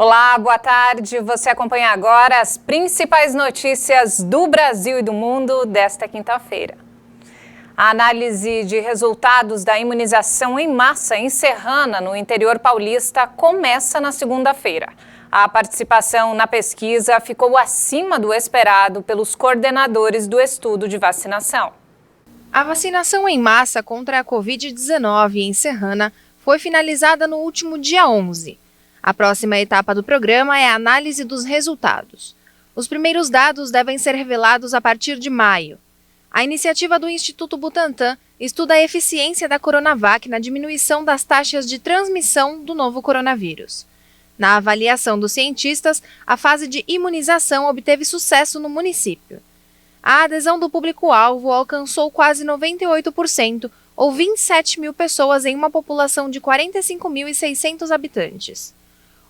Olá, boa tarde. Você acompanha agora as principais notícias do Brasil e do mundo desta quinta-feira. A análise de resultados da imunização em massa em Serrana, no interior paulista, começa na segunda-feira. A participação na pesquisa ficou acima do esperado pelos coordenadores do estudo de vacinação. A vacinação em massa contra a Covid-19 em Serrana foi finalizada no último dia 11. A próxima etapa do programa é a análise dos resultados. Os primeiros dados devem ser revelados a partir de maio. A iniciativa do Instituto Butantan estuda a eficiência da Coronavac na diminuição das taxas de transmissão do novo coronavírus. Na avaliação dos cientistas, a fase de imunização obteve sucesso no município. A adesão do público-alvo alcançou quase 98%, ou 27 mil pessoas em uma população de 45.600 habitantes.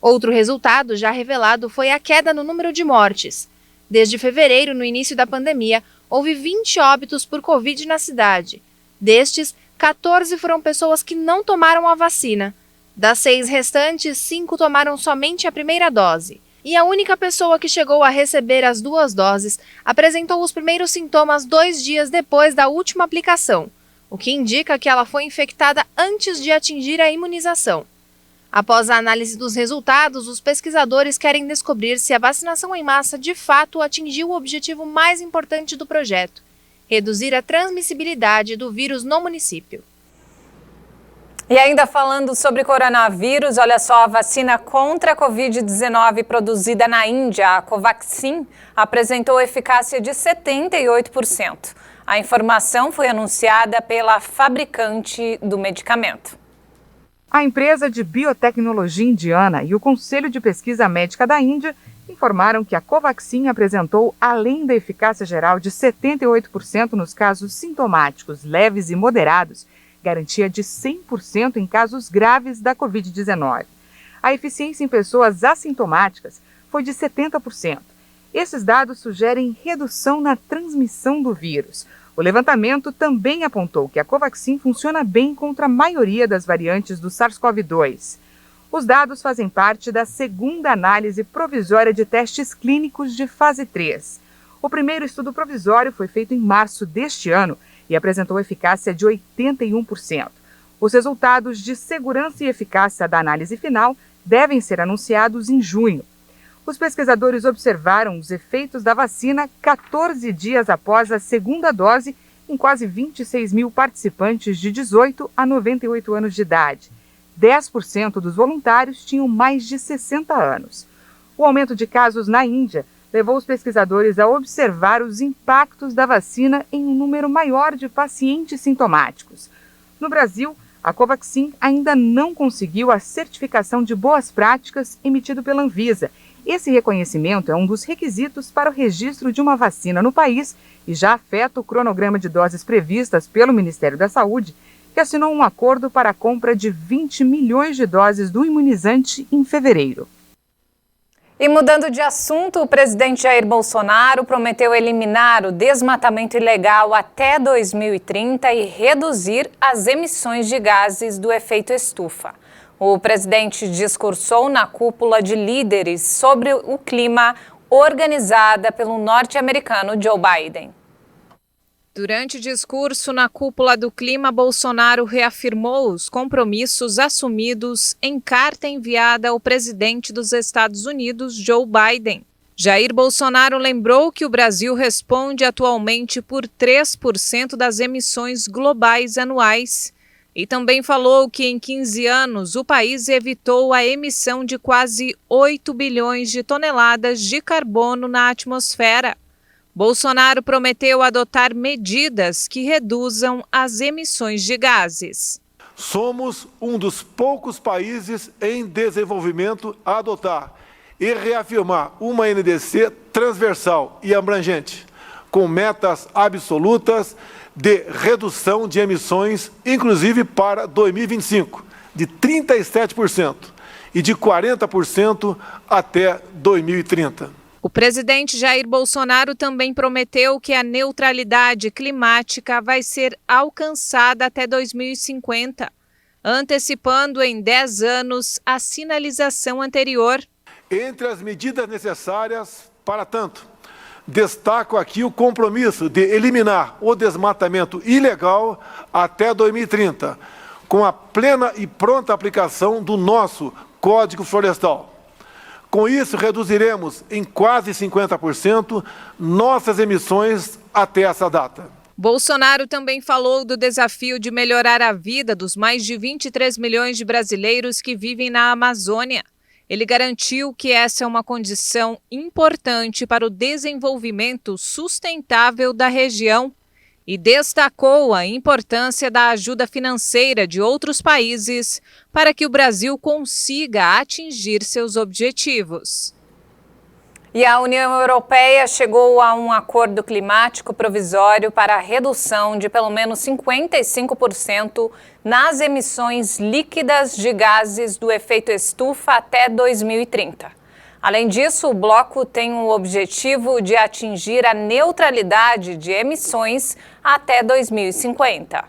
Outro resultado já revelado foi a queda no número de mortes. Desde fevereiro, no início da pandemia, houve 20 óbitos por Covid na cidade. Destes, 14 foram pessoas que não tomaram a vacina. Das 6 restantes, 5 tomaram somente a primeira dose. E a única pessoa que chegou a receber as 2 doses apresentou os primeiros sintomas 2 dias depois da última aplicação, o que indica que ela foi infectada antes de atingir a imunização. Após a análise dos resultados, os pesquisadores querem descobrir se a vacinação em massa de fato atingiu o objetivo mais importante do projeto: reduzir a transmissibilidade do vírus no município. E ainda falando sobre coronavírus, olha só, a vacina contra a Covid-19 produzida na Índia, a Covaxin, apresentou eficácia de 78%. A informação foi anunciada pela fabricante do medicamento. A empresa de biotecnologia indiana e o Conselho de Pesquisa Médica da Índia informaram que a Covaxin apresentou, além da eficácia geral de 78% nos casos sintomáticos leves e moderados, garantia de 100% em casos graves da Covid-19. A eficiência em pessoas assintomáticas foi de 70%. Esses dados sugerem redução na transmissão do vírus. O levantamento também apontou que a Covaxin funciona bem contra a maioria das variantes do SARS-CoV-2. Os dados fazem parte da segunda análise provisória de testes clínicos de fase 3. O primeiro estudo provisório foi feito em março deste ano e apresentou eficácia de 81%. Os resultados de segurança e eficácia da análise final devem ser anunciados em junho. Os pesquisadores observaram os efeitos da vacina 14 dias após a segunda dose em quase 26 mil participantes de 18 a 98 anos de idade. 10% dos voluntários tinham mais de 60 anos. O aumento de casos na Índia levou os pesquisadores a observar os impactos da vacina em um número maior de pacientes sintomáticos. No Brasil, a Covaxin ainda não conseguiu a certificação de boas práticas emitido pela Anvisa. Esse reconhecimento é um dos requisitos para o registro de uma vacina no país e já afeta o cronograma de doses previstas pelo Ministério da Saúde, que assinou um acordo para a compra de 20 milhões de doses do imunizante em fevereiro. E mudando de assunto, o presidente Jair Bolsonaro prometeu eliminar o desmatamento ilegal até 2030 e reduzir as emissões de gases do efeito estufa. O presidente discursou na cúpula de líderes sobre o clima organizada pelo norte-americano Joe Biden. Durante o discurso na cúpula do clima, Bolsonaro reafirmou os compromissos assumidos em carta enviada ao presidente dos Estados Unidos, Joe Biden. Jair Bolsonaro lembrou que o Brasil responde atualmente por 3% das emissões globais anuais. E também falou que em 15 anos o país evitou a emissão de quase 8 bilhões de toneladas de carbono na atmosfera. Bolsonaro prometeu adotar medidas que reduzam as emissões de gases. Somos um dos poucos países em desenvolvimento a adotar e reafirmar uma NDC transversal e abrangente, com metas absolutas de redução de emissões, inclusive para 2025, de 37% e de 40% até 2030. O presidente Jair Bolsonaro também prometeu que a neutralidade climática vai ser alcançada até 2050, antecipando em 10 anos a sinalização anterior. Entre as medidas necessárias para tanto, destaco aqui o compromisso de eliminar o desmatamento ilegal até 2030, com a plena e pronta aplicação do nosso Código Florestal. Com isso, reduziremos em quase 50% nossas emissões até essa data. Bolsonaro também falou do desafio de melhorar a vida dos mais de 23 milhões de brasileiros que vivem na Amazônia. Ele garantiu que essa é uma condição importante para o desenvolvimento sustentável da região e destacou a importância da ajuda financeira de outros países para que o Brasil consiga atingir seus objetivos. E a União Europeia chegou a um acordo climático provisório para a redução de pelo menos 55% nas emissões líquidas de gases do efeito estufa até 2030. Além disso, o bloco tem o objetivo de atingir a neutralidade de emissões até 2050.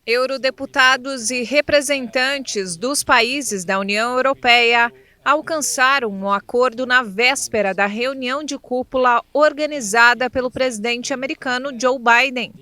Eurodeputados e representantes dos países da União Europeia alcançaram um acordo na véspera da reunião de cúpula organizada pelo presidente americano Joe Biden.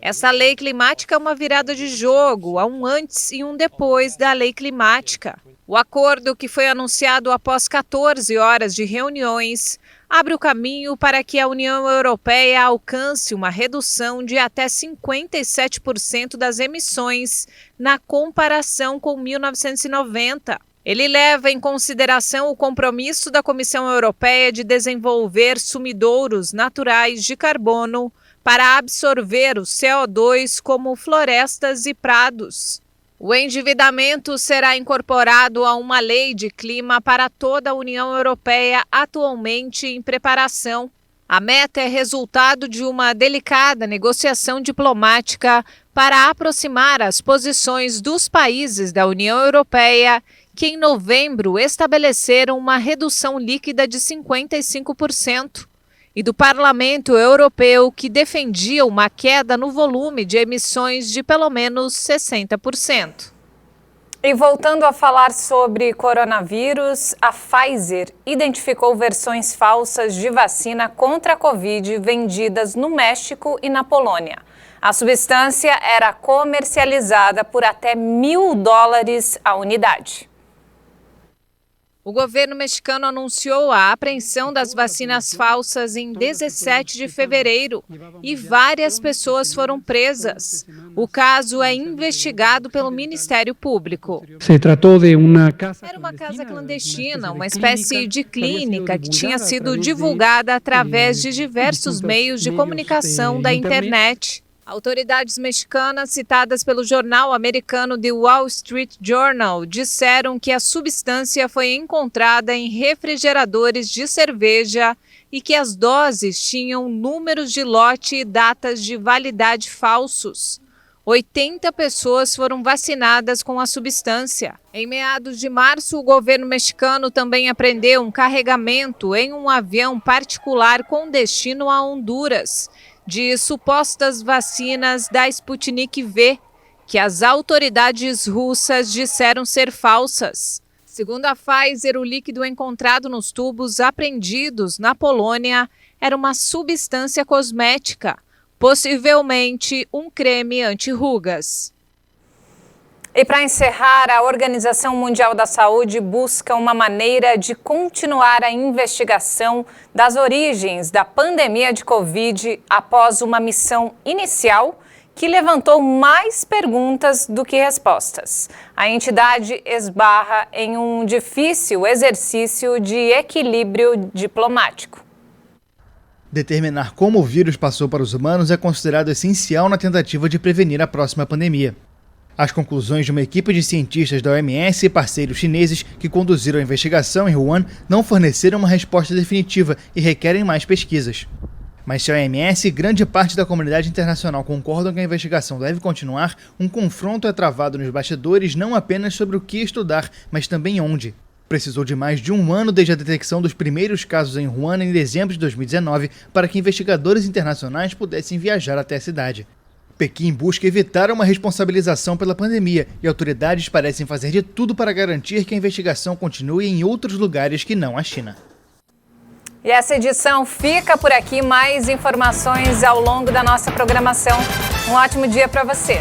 Essa lei climática é uma virada de jogo, há um antes e um depois da lei climática. O acordo, que foi anunciado após 14 horas de reuniões, abre o caminho para que a União Europeia alcance uma redução de até 57% das emissões na comparação com 1990. Ele leva em consideração o compromisso da Comissão Europeia de desenvolver sumidouros naturais de carbono para absorver o CO2, como florestas e prados. O endividamento será incorporado a uma lei de clima para toda a União Europeia, atualmente em preparação. A meta é resultado de uma delicada negociação diplomática para aproximar as posições dos países da União Europeia, que em novembro estabeleceram uma redução líquida de 55%, e do Parlamento Europeu, que defendia uma queda no volume de emissões de pelo menos 60%. E voltando a falar sobre coronavírus, a Pfizer identificou versões falsas de vacina contra a Covid vendidas no México e na Polônia. A substância era comercializada por até $1.000 a unidade. O governo mexicano anunciou a apreensão das vacinas falsas em 17 de fevereiro e várias pessoas foram presas. O caso é investigado pelo Ministério Público. Era uma casa clandestina, uma espécie de clínica que tinha sido divulgada através de diversos meios de comunicação da internet. Autoridades mexicanas, citadas pelo jornal americano The Wall Street Journal, disseram que a substância foi encontrada em refrigeradores de cerveja e que as doses tinham números de lote e datas de validade falsos. 80 pessoas foram vacinadas com a substância. Em meados de março, o governo mexicano também apreendeu um carregamento em um avião particular com destino a Honduras, de supostas vacinas da Sputnik V, que as autoridades russas disseram ser falsas. Segundo a Pfizer, o líquido encontrado nos tubos apreendidos na Polônia era uma substância cosmética, possivelmente um creme anti-rugas. E para encerrar, a Organização Mundial da Saúde busca uma maneira de continuar a investigação das origens da pandemia de Covid após uma missão inicial que levantou mais perguntas do que respostas. A entidade esbarra em um difícil exercício de equilíbrio diplomático. Determinar como o vírus passou para os humanos é considerado essencial na tentativa de prevenir a próxima pandemia. As conclusões de uma equipe de cientistas da OMS e parceiros chineses que conduziram a investigação em Wuhan não forneceram uma resposta definitiva e requerem mais pesquisas. Mas se a OMS e grande parte da comunidade internacional concordam que a investigação deve continuar, um confronto é travado nos bastidores não apenas sobre o que estudar, mas também onde. Precisou de mais de um ano desde a detecção dos primeiros casos em Wuhan em dezembro de 2019 para que investigadores internacionais pudessem viajar até a cidade. Pequim busca evitar uma responsabilização pela pandemia e autoridades parecem fazer de tudo para garantir que a investigação continue em outros lugares que não a China. E essa edição fica por aqui. Mais informações ao longo da nossa programação. Um ótimo dia para você.